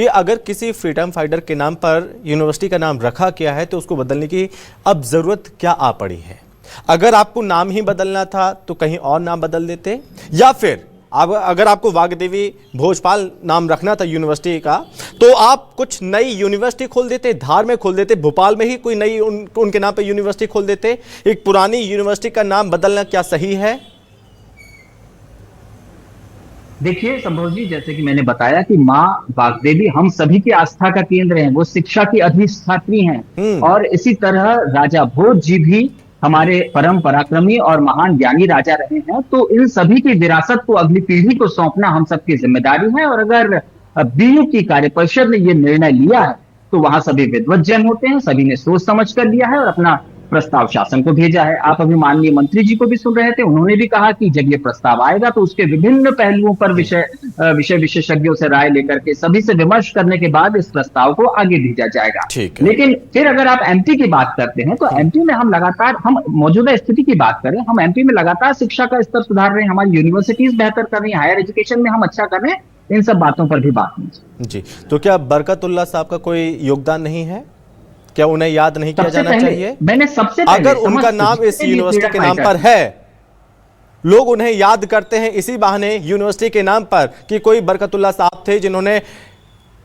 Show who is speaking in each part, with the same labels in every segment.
Speaker 1: कि अगर किसी फ्रीडम फाइटर के नाम पर यूनिवर्सिटी का नाम रखा गया है तो उसको बदलने की अब जरूरत क्या आ पड़ी है? अगर आपको नाम ही बदलना था तो कहीं और नाम बदल देते, या फिर अगर आपको वाग्देवी भोजपाल नाम रखना था यूनिवर्सिटी का तो आप कुछ नई यूनिवर्सिटी खोल देते, धार में खोल देते, भोपाल में ही कोई नई उनके नाम पर यूनिवर्सिटी खोल देते। एक पुरानी यूनिवर्सिटी का नाम बदलना क्या सही है?
Speaker 2: देखिए संभव जी, जैसे कि मैंने बताया कि माँ वाग्देवी हम सभी की आस्था का केंद्र हैं, वो शिक्षा की अधिष्ठात्री हैं। और इसी तरह राजा भोज जी भी हमारे परम पराक्रमी और महान ज्ञानी राजा रहे हैं। तो इन सभी की विरासत को अगली पीढ़ी को सौंपना हम सबकी जिम्मेदारी है। और अगर बीयू की कार्य परिषद ने ये निर्णय लिया है तो वहां सभी विद्वत जन होते हैं, सभी ने सोच समझ कर लिया है और अपना प्रस्ताव शासन को भेजा है। आप अभी माननीय मंत्री जी को भी सुन रहे थे, उन्होंने भी कहा कि जब ये प्रस्ताव आएगा तो उसके विभिन्न पहलुओं पर विषय विशेषज्ञों से राय लेकर के सभी से विमर्श करने के बाद इस प्रस्ताव को आगे भेजा जाएगा। लेकिन फिर अगर आप एमपी की बात करते हैं तो एमपी में हम लगातार, हम मौजूदा स्थिति की बात करें, हम एमपी में लगातार शिक्षा का स्तर सुधार रहे हैं, हमारी यूनिवर्सिटीज बेहतर कर रही है, हायर एजुकेशन में हम अच्छा कर रहे हैं। इन सब बातों पर भी बात नहीं
Speaker 1: जी। तो क्या बरकतुल्लाह साहब का कोई योगदान नहीं है? क्या उन्हें याद नहीं किया जाना चाहिए?
Speaker 2: मैंने सबसे
Speaker 1: अगर उनका नाम इस यूनिवर्सिटी के नाम पर है, लोग उन्हें याद करते हैं इसी बहाने यूनिवर्सिटी के नाम पर कि कोई बरकतुल्लाह साहब थे जिन्होंने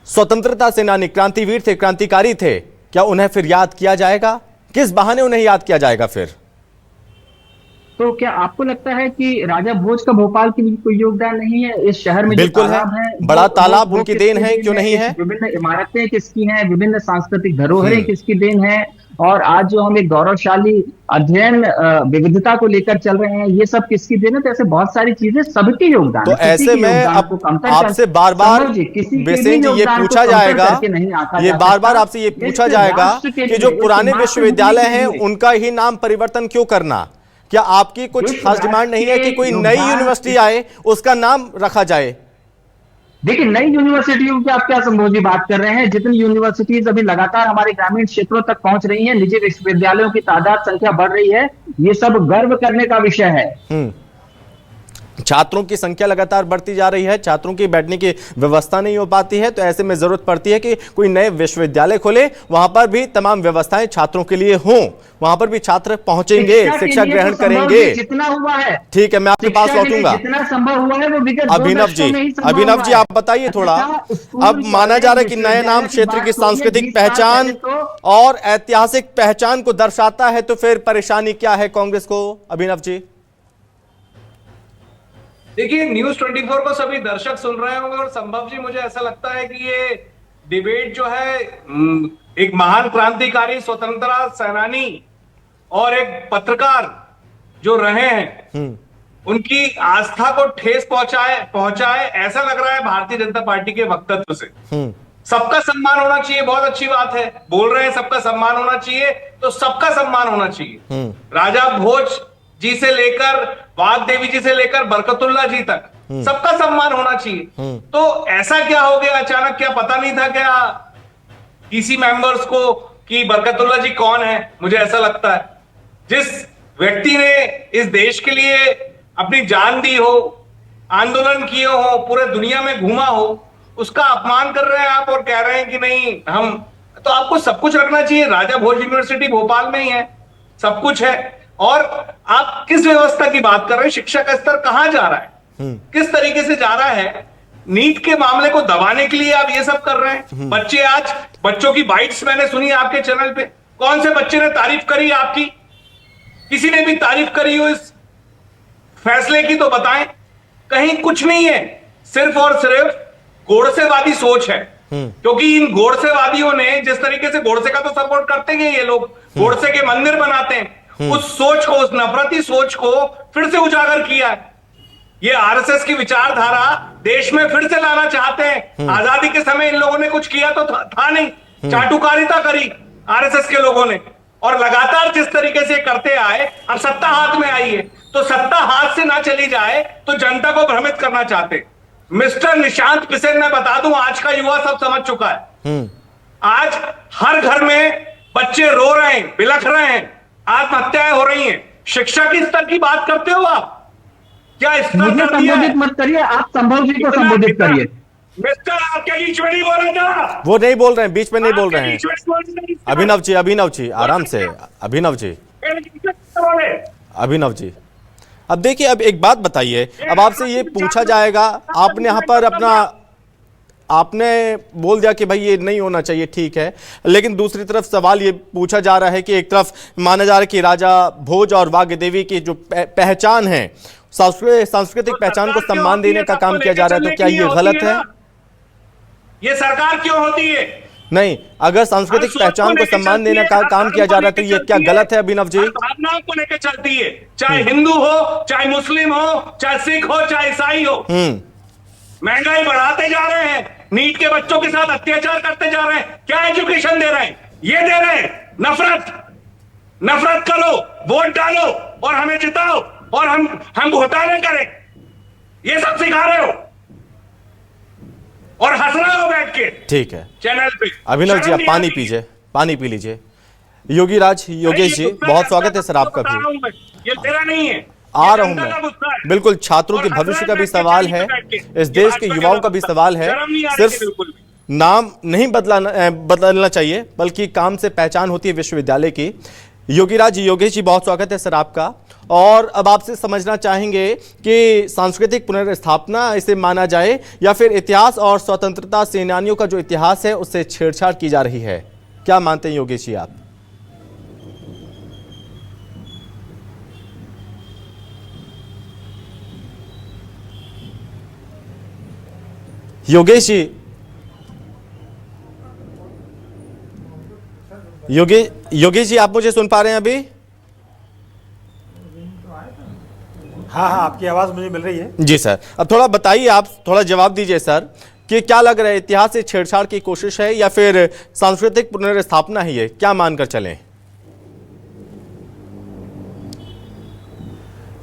Speaker 1: स्वतंत्रता सेनानी, क्रांतिवीर थे, क्रांतिकारी थे, क्या उन्हें फिर याद किया जाएगा? किस बहाने उन्हें याद किया जाएगा फिर?
Speaker 2: तो क्या आपको लगता है कि राजा भोज का भोपाल के लिए कोई योगदान नहीं है? इस शहर में
Speaker 1: बिल्कुल है, बड़ा तालाब उनकी देन है, क्यों नहीं है?
Speaker 2: विभिन्न इमारतें किसकी हैं, विभिन्न सांस्कृतिक धरोहरें किसकी देन है? और आज जो हम एक गौरवशाली अध्ययन विविधता को लेकर चल रहे हैं, ये सब किसकी देन है? तो ऐसे बहुत सारी चीजें, सबकी योगदान।
Speaker 1: तो ऐसे में अब आपसे बार बार बेसेन जी ये पूछा जाएगा, ये बार बार आपसे ये पूछा जाएगा कि जो पुराने विश्वविद्यालय हैं उनका ही नाम परिवर्तन क्यों करना? क्या आपकी कुछ खास डिमांड नहीं है कि कोई नई यूनिवर्सिटी आए, उसका नाम रखा जाए?
Speaker 2: देखिए, नई यूनिवर्सिटियों की आप क्या संभव जी बात कर रहे हैं? जितनी यूनिवर्सिटीज अभी लगातार हमारे ग्रामीण क्षेत्रों तक पहुंच रही हैं, निजी विश्वविद्यालयों की तादाद संख्या बढ़ रही है, ये सब गर्व करने का विषय है।
Speaker 1: छात्रों की संख्या लगातार बढ़ती जा रही है, छात्रों की बैठने की व्यवस्था नहीं हो पाती है, तो ऐसे में जरूरत पड़ती है कि कोई नए विश्वविद्यालय खोले, वहां पर भी तमाम व्यवस्थाएं छात्रों के लिए हों, वहां पर भी छात्र पहुंचेंगे, शिक्षा ग्रहण करेंगे।
Speaker 2: जितना हुआ है,
Speaker 1: ठीक है, मैं आपके पास लौटूंगा।
Speaker 2: जितना संभव हुआ है वो विगत
Speaker 1: अभिनव जी आप बताइए थोड़ा। अब माना जा रहा है कि नया नाम क्षेत्र की सांस्कृतिक पहचान और ऐतिहासिक पहचान को दर्शाता है, तो फिर परेशानी क्या है कांग्रेस को? अभिनव जी
Speaker 3: देखिए, न्यूज 24 को सभी दर्शक सुन रहे होंगे और संभव जी मुझे ऐसा लगता है कि ये डिबेट जो है एक महान क्रांतिकारी, स्वतंत्रता सेनानी और एक पत्रकार जो रहे हैं उनकी आस्था को ठेस पहुंचाए ऐसा लग रहा है भारतीय जनता पार्टी के वक्तव्य से। सबका सम्मान होना चाहिए, बहुत अच्छी बात है, बोल रहे हैं सबका सम्मान होना चाहिए, तो सबका सम्मान होना चाहिए। राजा भोज जी से लेकर वाग्देवी जी से लेकर बरकतुल्लाह जी तक सबका सम्मान होना चाहिए। तो ऐसा क्या हो गया अचानक? क्या पता नहीं था क्या किसी मेंबर्स को कि बरकतुल्लाह जी कौन है? मुझे ऐसा लगता है जिस व्यक्ति ने इस देश के लिए अपनी जान दी हो, आंदोलन किए हो, पूरे दुनिया में घूमा हो, उसका अपमान कर रहे हैं आप और कह रहे हैं कि नहीं हम, तो आपको सब कुछ रखना चाहिए। राजा भोज यूनिवर्सिटी भोपाल में ही है, सब कुछ है। और आप किस व्यवस्था की बात कर रहे हैं? शिक्षा का स्तर कहां जा रहा है, किस तरीके से जा रहा है? नीट के मामले को दबाने के लिए आप ये सब कर रहे हैं। बच्चे, आज बच्चों की बाइट्स मैंने सुनी आपके चैनल पे, कौन से बच्चे ने तारीफ करी आपकी? किसी ने भी तारीफ करी हो इस फैसले की तो बताएं। कहीं कुछ नहीं है, सिर्फ और सिर्फ गोडसेवादी सोच है। क्योंकि इन गोडसेवादियों ने जिस तरीके से, गोडसे का तो सपोर्ट करते हैं ये लोग, गोडसे के मंदिर बनाते हैं, उस सोच को, उस नफरती सोच को फिर से उजागर किया है। ये आरएसएस की विचारधारा देश में फिर से लाना चाहते हैं। आजादी के समय इन लोगों ने कुछ किया तो था नहीं, चाटुकारिता करी आरएसएस के लोगों ने, और लगातार जिस तरीके से करते आए, अब सत्ता हाथ में आई है तो सत्ता हाथ से ना चली जाए तो जनता को भ्रमित करना चाहते। मिस्टर निशांत पिसेन, मैं बता दूं, आज का युवा सब समझ चुका है। आज हर घर में बच्चे रो रहे हैं, बिलख रहे हैं, आत्महत्याएं हो रही हैं। शिक्षा के स्तर की बात करते हो आप? क्या स्तर
Speaker 2: संबोधित मत करिए, आप संभव जी को संबोधित करिए।
Speaker 3: मिस्टर आपके बीच में नहीं बोला था,
Speaker 1: वो नहीं बोल रहे हैं, बीच में नहीं बोल रहे हैं।
Speaker 3: बीच में बोल रहे हैं।
Speaker 1: अभिनव जी आराम से, अभिनव जी, अभिनव जी। अब देखिए, अब एक बात बताइए, अब आपसे ये पूछा जाएगा, आपने यहाँ पर अपना, आपने बोल दिया कि भाई ये नहीं होना चाहिए, ठीक है, लेकिन दूसरी तरफ सवाल ये पूछा जा रहा है कि एक तरफ माना जा रहा है कि राजा भोज और वाग्देवी की जो पहचान है, सांस्कृतिक पहचान को सम्मान देने का काम किया जा रहा है, तो क्या ये गलत है?
Speaker 3: ये सरकार क्यों होती है?
Speaker 1: नहीं, अगर सांस्कृतिक पहचान को सम्मान देने का काम किया जा रहा है तो ये क्या गलत है अभिनव जी?
Speaker 3: भावनाओं को लेकर चलती है, चाहे हिंदू हो, चाहे मुस्लिम हो, चाहे सिख हो, चाहे ईसाई हो। महंगाई बढ़ाते जा रहे हैं, नीट के बच्चों के साथ अत्याचार करते जा रहे हैं, क्या एजुकेशन दे रहे हैं? ये दे रहे हैं नफरत करो, वोट डालो और हमें जिताओ और हम घोटाले करें, ये सब सिखा रहे हो और हंस रहे हो बैठ के।
Speaker 1: ठीक है,
Speaker 3: चैनल पे।
Speaker 1: अभिनव जी आप पानी पीजिए, पानी पी लीजिए। योगेश जी, बहुत स्वागत है सर आपका भी।
Speaker 3: ये तेरा नहीं है,
Speaker 1: आ रहा हूं मैं, बिल्कुल। छात्रों के भविष्य का भी सवाल है, इस देश के युवाओं का भी सवाल है। सिर्फ नाम नहीं बदलना चाहिए, बल्कि काम से पहचान होती है विश्वविद्यालय की। योगेश जी बहुत स्वागत है सर आपका। और अब आपसे समझना चाहेंगे कि सांस्कृतिक पुनर्स्थापना इसे माना जाए या फिर इतिहास और स्वतंत्रता सेनानियों का जो इतिहास है उससे छेड़छाड़ की जा रही है, क्या मानते हैं योगेश जी आप? योगेश जी आप मुझे सुन पा रहे हैं अभी?
Speaker 4: हाँ, आपकी आवाज मुझे मिल रही है
Speaker 1: जी सर। अब थोड़ा बताइए, आप थोड़ा जवाब दीजिए सर, कि क्या लग रहा है, इतिहास से छेड़छाड़ की कोशिश है या फिर सांस्कृतिक पुनर्स्थापना ही है, क्या मानकर चलें?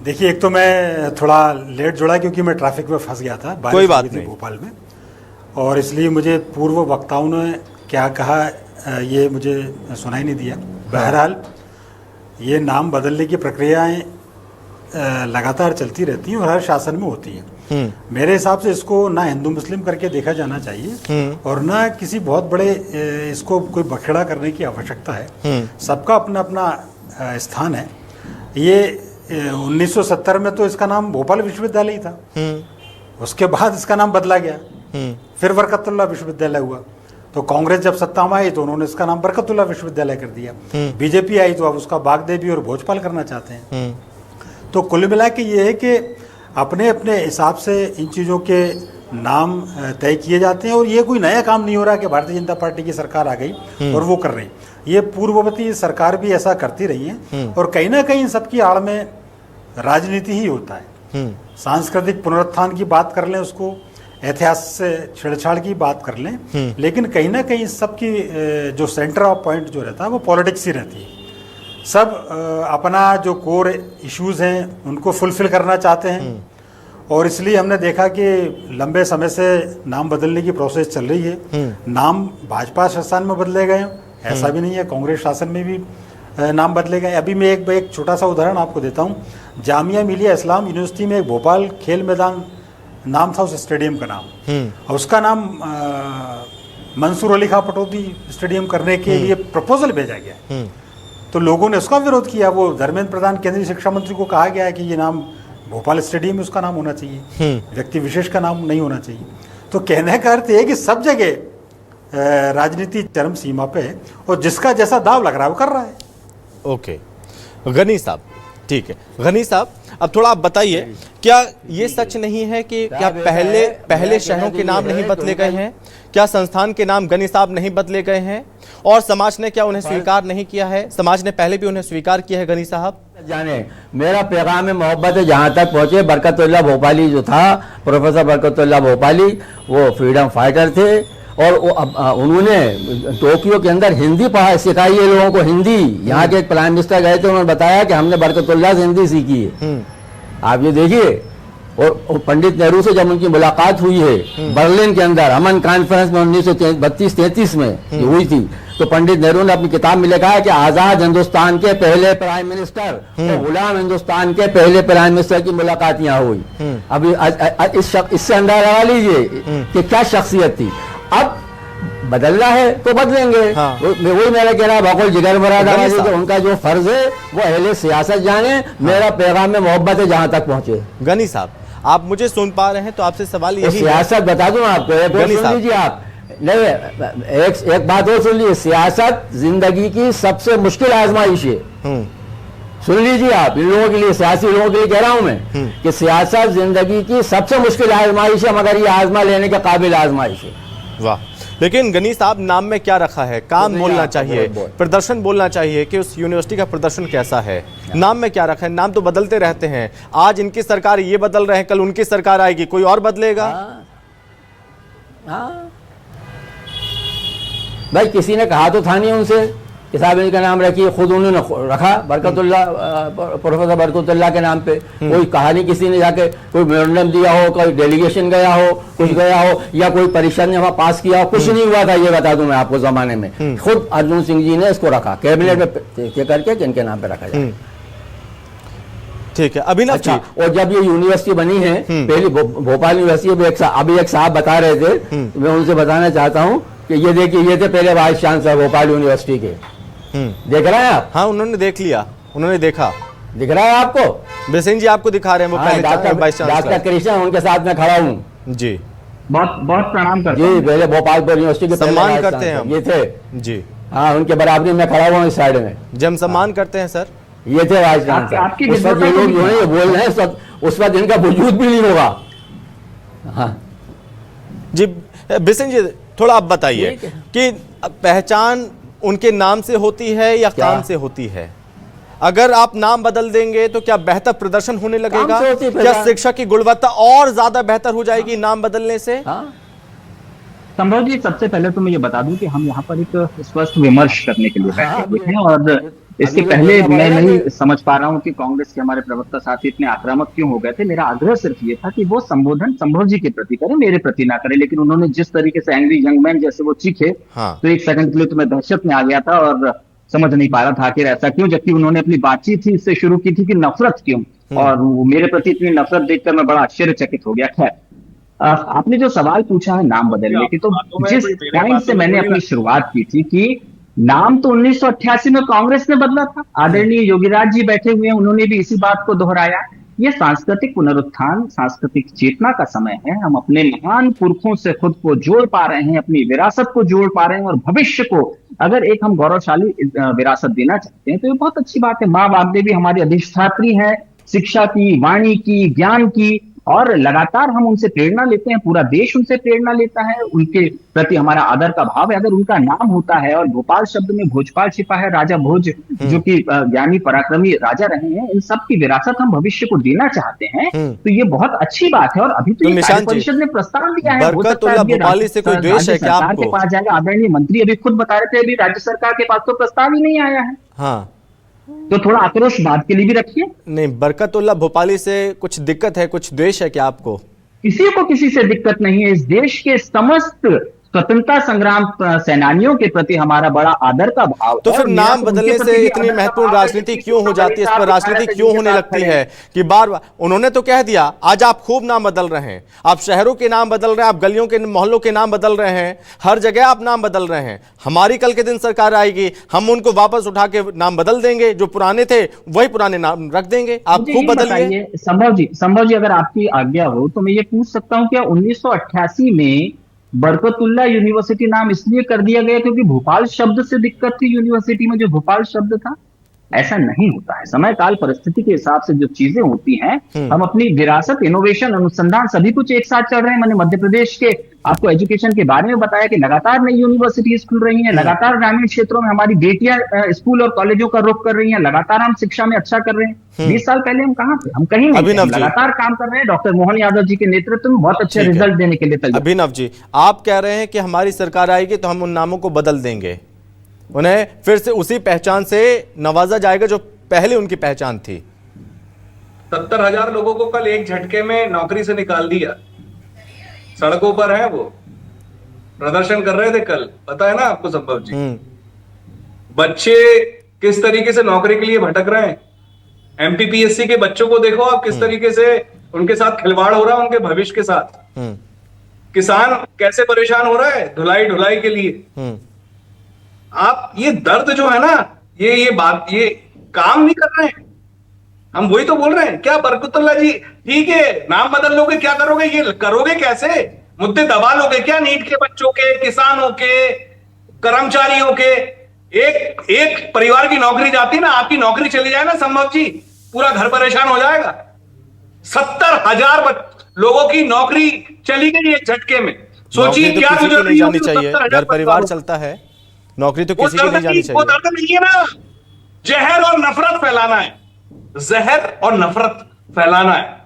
Speaker 4: देखिए, एक तो मैं थोड़ा लेट जुड़ा क्योंकि मैं ट्रैफिक में फंस गया था,
Speaker 1: कोई बात नहीं,
Speaker 4: भोपाल में, और इसलिए मुझे पूर्व वक्ताओं ने क्या कहा ये मुझे सुनाई नहीं दिया। बहरहाल ये नाम बदलने की प्रक्रियाएं लगातार चलती रहती हैं और हर शासन में होती हैं। मेरे हिसाब से इसको ना हिंदू मुस्लिम करके देखा जाना चाहिए और ना किसी बहुत बड़े इसको कोई बखेड़ा करने की आवश्यकता है। सबका अपना अपना स्थान है। ये 1970 में तो इसका नाम भोपाल विश्वविद्यालय ही था, उसके बाद इसका नाम बदला गया, फिर बरकतुल्लाह विश्वविद्यालय हुआ। तो कांग्रेस जब सत्ता में आई तो उन्होंने इसका नाम बरकतुल्लाह विश्वविद्यालय कर दिया। बीजेपी आई तो अब उसका वाग्देवी और भोजपाल करना चाहते हैं। तो कुल मिला के ये है कि अपने अपने हिसाब से इन चीज़ों के नाम तय किए जाते हैं और ये कोई नया काम नहीं हो रहा कि भारतीय जनता पार्टी की सरकार आ गई और वो कर रही। ये पूर्ववर्ती सरकार भी ऐसा करती रही है और कहीं ना कहीं सबकी आड़ में राजनीति ही होता है। सांस्कृतिक पुनरुत्थान की बात कर लें, उसको इतिहास से छेड़छाड़ की बात कर लें, लेकिन कहीं ना कहीं सबकी जो सेंटर ऑफ पॉइंट जो रहता है वो पॉलिटिक्स ही रहती है। सब अपना जो कोर इश्यूज हैं उनको फुलफिल करना चाहते हैं और इसलिए हमने देखा कि लंबे समय से नाम बदलने की प्रोसेस चल रही है। नाम भाजपा शासन में बदले गए, ऐसा भी नहीं है, कांग्रेस शासन में भी नाम बदले गए। अभी मैं एक छोटा सा उदाहरण आपको देता हूँ। जामिया मिलिया इस्लाम यूनिवर्सिटी में एक भोपाल खेल मैदान नाम था उस स्टेडियम का नाम, और उसका नाम मंसूर अली खां पटौदी स्टेडियम करने के लिए प्रपोजल भेजा गया। तो लोगों ने उसका विरोध किया। वो धर्मेंद्र प्रधान केंद्रीय शिक्षा मंत्री को कहा गया है कि ये नाम भोपाल स्टेडियम में उसका नाम होना चाहिए, व्यक्ति विशेष का नाम नहीं होना चाहिए। तो कहने का अर्थ है कि सब जगह राजनीति चरम सीमा पे है और जिसका जैसा दाव लग रहा है वो कर रहा है।
Speaker 1: ओके, गनी साहब, ठीक है। गनी साहब, अब थोड़ा आप बताइए, क्या ये सच नहीं है कि क्या पहले शहरों के नाम नहीं बदले गए हैं? क्या संस्थान के नाम गनी साहब नहीं बदले गए हैं और समाज ने क्या उन्हें स्वीकार नहीं किया है? समाज ने पहले भी उन्हें स्वीकार किया है गनी साहब?
Speaker 5: जाने मेरा पैगाम में मोहब्बत है जहाँ तक पहुँचे। बरकतुल्लाह भोपाली जो था, प्रोफेसर बरकतुल्लाह भोपाली, वो फ्रीडम फाइटर थे और उन्होंने टोक्यो के अंदर हिंदी सिखाई है लोगों को, हिंदी। यहाँ के एक प्राइम मिनिस्टर गए थे, उन्होंने बताया कि हमने बरकतुल्लाह से हिंदी सीखी है। आप ये देखिए। और पंडित नेहरू से जब उनकी मुलाकात हुई है बर्लिन के अंदर, अमन कॉन्फ्रेंस में 1932-33 में हुई थी, तो तो पंडित नेहरू ने अपनी किताब में लिखा है कि आजाद हिंदुस्तान के पहले प्राइम मिनिस्टर और गुलाम हिंदुस्तान के पहले प्राइम मिनिस्टर की मुलाकात यहाँ हुई। अभी इससे अंदाजा लगा लीजिए कि क्या शख्सियत थी। अब बदलना है तो बदलेंगे।
Speaker 1: हाँ।
Speaker 5: वही मेरा कहना है, बकुल जिगर बरादर कि उनका जो फर्ज है वो अहले सियासत जाने। मेरा पैगाम में मोहब्बत है जहां तक पहुंचे।
Speaker 1: गनी साहब, आप मुझे सुन पा रहे हैं तो आपसे सवाल यही है।
Speaker 5: सियासत बता दूं आपको, एक बात सुन लीजिए आप। नहीं, एक बात और सुन लीजिए, सियासत जिंदगी की सबसे मुश्किल आजमाइश है। सुन लीजिए आप, इन लोगों के लिए, सियासी लोगों के लिए कह रहा हूं मैं कि सियासत जिंदगी की सबसे मुश्किल आजमाइश है, मगर ये आजमा लेने के काबिल आजमाइश है।
Speaker 1: वाह। लेकिन गनी साहब, नाम में क्या रखा है? काम बोलना चाहिए, प्रदर्शन बोलना चाहिए कि उस यूनिवर्सिटी का प्रदर्शन कैसा है। नाम में क्या रखा है? नाम तो बदलते रहते हैं। आज इनकी सरकार ये बदल रहे हैं, कल उनकी सरकार आएगी, कोई और बदलेगा।
Speaker 5: भाई किसी ने कहा तो था नहीं उनसे कि साहब इनका नाम रखिए, खुद उन्होंने रखा बरकतुल्ला, प्रोफेसर बरकतुल्ला के नाम पे। कोई कहानी किसी ने जाके कोई मेमोरेंडम दिया हो, कोई डेलीगेशन गया हो, कुछ गया हो, या कोई परिषद ने वहां पास किया हो, कुछ नहीं हुआ था। ये बता दूं मैं आपको, जमाने में खुद अर्जुन सिंह जी ने इसको रखा, कैबिनेट में तय करके कि इनके नाम पे रखा जाए।
Speaker 1: ठीक है। अभिनव जी,
Speaker 5: और जब ये यूनिवर्सिटी बनी है, पहली भोपाल यूनिवर्सिटी, अभी एक साहब बता रहे थे, मैं उनसे बताना चाहता हूँ कि ये देखिए, ये थे पहले वाइस चांसलर भोपाल यूनिवर्सिटी के। देख रहे हैं आप?
Speaker 1: हाँ, उन्होंने देख लिया, उन्होंने देखा।
Speaker 5: दिख रहा है आपको?
Speaker 1: बेसेन जी आपको दिखा रहे हैं, वो पहले वाइस चांसलर
Speaker 5: डॉक्टर कृष्ण, उनके साथ में खड़ा हूँ
Speaker 1: जी।
Speaker 2: बहुत बहुत प्रणाम करता हूं।
Speaker 5: जी, पहले भोपाल यूनिवर्सिटी के
Speaker 1: सम्मान करते हैं हम।
Speaker 5: ये थे
Speaker 1: जी।
Speaker 5: हाँ, उनके बराबरी में खड़ा हुआ इस साइड में।
Speaker 1: जी, हम सम्मान करते हैं सर।
Speaker 5: ये थे वाइस चांसलर।
Speaker 2: आपकी
Speaker 5: उस वक्त ये लोग जो है ये बोल रहे हैं, उस वक्त इनका वजूद भी नहीं होगा। हाँ
Speaker 1: जी, बेसेन जी थोड़ा आप बताइए कि पहचान उनके नाम से होती है या काम से होती है? अगर आप नाम बदल देंगे तो क्या बेहतर प्रदर्शन होने लगेगा? क्या शिक्षा की गुणवत्ता और ज्यादा बेहतर हो जाएगी नाम बदलने से?
Speaker 2: संभव जी, सबसे पहले तो मैं ये बता दूं कि हम यहाँ पर एक स्पष्ट विमर्श करने के लिए बैठे हुए हैं, और इसके पहले मैं नहीं समझ पा रहा हूँ कि कांग्रेस के हमारे प्रवक्ता साथी इतने आक्रामक क्यों हो गए थे। मेरा आग्रह सिर्फ ये था कि वो संबोधन संभव जी के प्रति करें, मेरे प्रति ना करें। लेकिन उन्होंने जिस तरीके से एंग्री यंग मैन जैसे वो चीखे, तो एक सेकंड के लिए तो मैं दहशत में आ गया था और समझ नहीं पा रहा था आखिर ऐसा क्यों, जबकि उन्होंने अपनी बातचीत ही इससे शुरू की थी कि नफरत क्यों, और मेरे प्रति इतनी नफरत देखकर मैं बड़ा आश्चर्यचकित हो गया। खैर, आपने जो सवाल पूछा है नाम बदलने की, तो जिस पॉइंट से मैंने अपनी शुरुआत की थी कि नाम तो 1988 में कांग्रेस ने बदला था, आदरणीय योगीराज जी बैठे हुए हैं, उन्होंने भी इसी बात को दोहराया। ये सांस्कृतिक पुनरुत्थान, सांस्कृतिक चेतना का समय है। हम अपने महान पुरखों से खुद को जोड़ पा रहे हैं, अपनी विरासत को जोड़ पा रहे हैं, और भविष्य को अगर एक हम गौरवशाली विरासत देना चाहते हैं तो ये बहुत अच्छी बात है। माँ वाग्देवी हमारी अधिष्ठात्री है, शिक्षा की, वाणी की, ज्ञान की, और लगातार हम उनसे प्रेरणा लेते हैं, पूरा देश उनसे प्रेरणा लेता है, उनके प्रति हमारा आदर का भाव है। अगर उनका नाम होता है और भोपाल शब्द में भोजपाल छिपा है, राजा भोज जो कि ज्ञानी पराक्रमी राजा रहे हैं, इन सब की विरासत हम भविष्य को देना चाहते हैं, तो ये बहुत अच्छी बात है। और अभी तो कार्य परिषद ने प्रस्ताव दिया है,
Speaker 1: भोपाली से कोई द्वेष है क्या आपको?
Speaker 2: के पास जाएगा। आदरणीय मंत्री अभी खुद बता रहे थे, अभी राज्य सरकार के पास तो प्रस्ताव ही नहीं आया है।
Speaker 1: हाँ,
Speaker 2: तो थोड़ा आक्रोश बात के लिए भी रखिए।
Speaker 1: नहीं, बरकतुल्ला भोपाली से कुछ दिक्कत है, कुछ द्वेष है क्या आपको?
Speaker 2: किसी को किसी से दिक्कत नहीं है। इस देश के समस्त स्वतंत्रता संग्राम सेनानियों के प्रति हमारा बड़ा आदर का भाव।
Speaker 1: तो फिर नाम बदलने से इतनी महत्वपूर्ण राजनीति क्यों हो जाती है? इस पर राजनीति क्यों होने लगती है कि बार बार? उन्होंने तो कह दिया, आज आप खूब नाम बदल रहे हैं, आप शहरों के नाम बदल रहे हैं, आप गलियों के मोहल्लों के नाम बदल रहे हैं, हर जगह आप नाम बदल रहे हैं। हमारी कल के दिन सरकार आएगी, हम उनको वापस उठा के नाम बदल देंगे, जो पुराने थे वही पुराने नाम रख देंगे। आप खूब बदलिए।
Speaker 2: संभव जी, अगर आपकी आज्ञा हो तो मैं ये पूछ सकता हूँ, क्या 1988 में बरकतुल्ला यूनिवर्सिटी नाम इसलिए कर दिया गया क्योंकि भोपाल शब्द से दिक्कत थी यूनिवर्सिटी में, जो भोपाल शब्द था? ऐसा नहीं होता है। समय काल परिस्थिति के हिसाब से जो चीजें होती हैं, हम अपनी विरासत, इनोवेशन, अनुसंधान सभी कुछ एक साथ चल रहे हैं। मैंने मध्य प्रदेश के आपको एजुकेशन के बारे में बताया कि लगातार नई यूनिवर्सिटीज खुल रही हैं, लगातार ग्रामीण क्षेत्रों में हमारी बेटियां स्कूल और कॉलेजों का रुख कर रही हैं, लगातार हम शिक्षा में अच्छा कर रहे हैं। 20 साल पहले हम कहाँ थे? हम कहीं नहीं थे। लगातार काम कर रहे हैं। डॉक्टर मोहन यादव जी के नेतृत्व में बहुत अच्छे रिजल्ट देने के लिए तैयार।
Speaker 1: अभिनव जी, आप कह रहे हैं कि हमारी सरकार आएगी तो हम उन नामों को बदल देंगे, उन्हें फिर से उसी पहचान से नवाजा जाएगा जो पहले उनकी पहचान थी।
Speaker 3: 70,000 लोगों को कल एक झटके में नौकरी से निकाल दिया। सड़कों पर हैं, वो प्रदर्शन कर रहे थे कल, पता है ना आपको संभव जी? बच्चे किस तरीके से नौकरी के लिए भटक रहे हैं। एमपीपीएससी के बच्चों को देखो आप, किस तरीके से उनके साथ खिलवाड़ हो रहा है, उनके भविष्य के साथ। किसान कैसे परेशान हो रहा है ढुलाई के लिए। आप ये दर्द जो है ना, ये बात, ये काम नहीं कर रहे हैं। हम वही तो बोल रहे हैं। क्या बरकतुल्लाह जी, ठीक है नाम बदल लोगे, क्या करोगे, ये करोगे कैसे? मुद्दे दबा लोगे क्या? नीट के बच्चों के, किसानों के, कर्मचारियों के। एक परिवार की नौकरी जाती है ना, आपकी नौकरी चली जाए ना संभव जी, पूरा घर परेशान हो जाएगा। 70,000 लोगों की नौकरी चली गई एक झटके में। सोचिए
Speaker 1: तो
Speaker 3: क्या
Speaker 1: किसी की
Speaker 3: गुजर
Speaker 1: नहीं
Speaker 3: रही
Speaker 1: जानी
Speaker 3: होगी
Speaker 1: चाहिए,
Speaker 3: 70,000
Speaker 1: घर परिवार चलता है, नौकरी तो किसी की नहीं जानी
Speaker 3: वो
Speaker 1: चाहिए।
Speaker 3: दर्द नहीं है ना, जहर और नफरत फैलाना है, जहर और नफरत फैलाना है।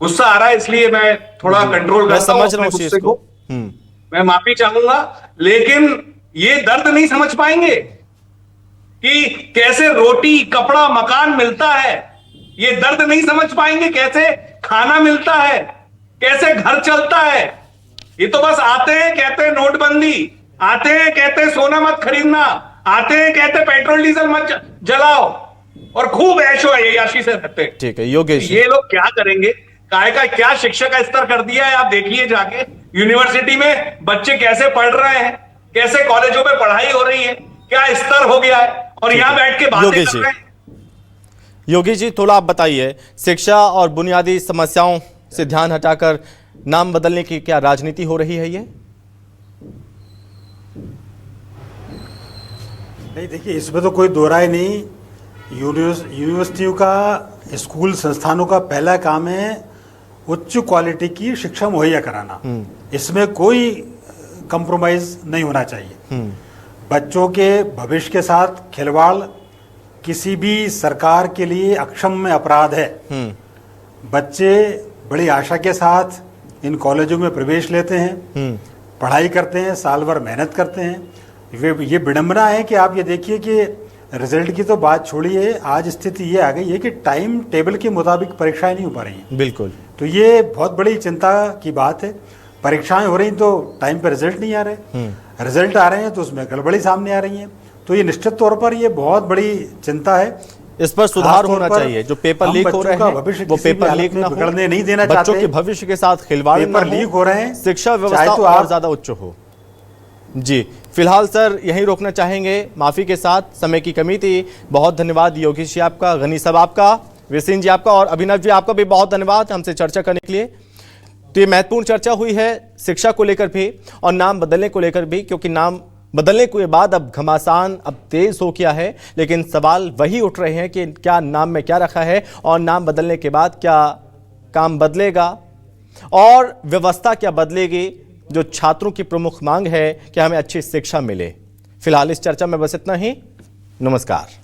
Speaker 3: गुस्सा आ रहा है इसलिए मैं थोड़ा कंट्रोल
Speaker 1: मैं
Speaker 3: करता हूं
Speaker 1: समझ रहा हूं
Speaker 3: अपने
Speaker 1: इस
Speaker 3: गुस्से
Speaker 1: चीज को।
Speaker 3: मैं माफी चाहूंगा, लेकिन ये दर्द नहीं समझ पाएंगे कि कैसे रोटी, कपड़ा, मकान मिलता है। ये दर्द नहीं समझ पाएंगे कैसे खाना मिलता है, कैसे घर चलता है। ये तो बस आते हैं, कहते हैं नोटबंदी, आते हैं कहते हैं सोना मत खरीदना, आते हैं कहते हैं पेट्रोल डीजल मत जलाओ, और खूब ऐशो याशी से रहते हैं।
Speaker 1: ठीक है योगेश,
Speaker 3: ये लोग क्या करेंगे? काय का क्या शिक्षा का स्तर कर दिया है, आप देखिए जाके यूनिवर्सिटी में बच्चे कैसे पढ़ रहे हैं, कैसे कॉलेजों में पढ़ाई हो रही है, क्या स्तर हो गया है, और यहां बैठ के बातें
Speaker 1: योगेश
Speaker 3: कर
Speaker 1: जी,
Speaker 3: रहे हैं।
Speaker 1: योगी जी थोड़ा आप बताइए, शिक्षा और बुनियादी समस्याओं से ध्यान हटाकर नाम बदलने की क्या राजनीति हो रही है? ये
Speaker 4: नहीं, देखिए इसमें तो कोई दो राय नहीं। यूनिवर्सिटियों का, स्कूल संस्थानों का पहला काम है उच्च क्वालिटी की शिक्षा मुहैया कराना। इसमें कोई कंप्रोमाइज नहीं होना चाहिए। बच्चों के भविष्य के साथ खिलवाड़ किसी भी सरकार के लिए अक्षम्य अपराध है। बच्चे बड़ी आशा के साथ इन कॉलेजों में प्रवेश लेते हैं, पढ़ाई करते हैं, साल भर मेहनत करते हैं। ये विडंबना है कि आप ये देखिए कि रिजल्ट की तो बात छोड़िए, आज स्थिति ये आ गई है कि टाइम टेबल के मुताबिक परीक्षाएं नहीं हो पा रही हैं।
Speaker 1: बिल्कुल,
Speaker 4: तो ये बहुत बड़ी चिंता की बात है। परीक्षाएं हो रही तो टाइम पे रिजल्ट नहीं आ रहे, रिजल्ट आ रहे हैं तो उसमें गड़बड़ी सामने आ रही है। तो ये निश्चित तौर पर ये बहुत बड़ी चिंता है।
Speaker 1: इस पर सुधार होना चाहिए। जो पेपर लीक हो रहे हैं वो पेपर लीक ना हो,
Speaker 4: बिगड़ने नहीं देना
Speaker 1: बच्चों
Speaker 4: चाहते।
Speaker 1: के भविष्य के साथ खिलवाड़
Speaker 4: पेपर लीक हो रहे हैं,
Speaker 1: शिक्षा व्यवस्था
Speaker 4: चाहे तो
Speaker 1: और
Speaker 4: आप
Speaker 1: ज्यादा उच्च हो। जी फिलहाल सर यहीं रोकना चाहेंगे, माफी के साथ, समय की कमी थी। बहुत धन्यवाद योगेश जी आपका, गनी साहब आपका, विसिन जी आपका, और अभिनव जी आपका भी बहुत धन्यवाद हमसे चर्चा करने के लिए। तो ये महत्वपूर्ण चर्चा हुई है शिक्षा को लेकर भी और नाम बदलने को लेकर भी, क्योंकि नाम बदलने के बाद अब घमासान अब तेज हो गया है, लेकिन सवाल वही उठ रहे हैं कि क्या नाम में क्या रखा है और नाम बदलने के बाद क्या काम बदलेगा और व्यवस्था क्या बदलेगी। जो छात्रों की प्रमुख मांग है कि हमें अच्छी शिक्षा मिले। फिलहाल इस चर्चा में बस इतना ही। नमस्कार।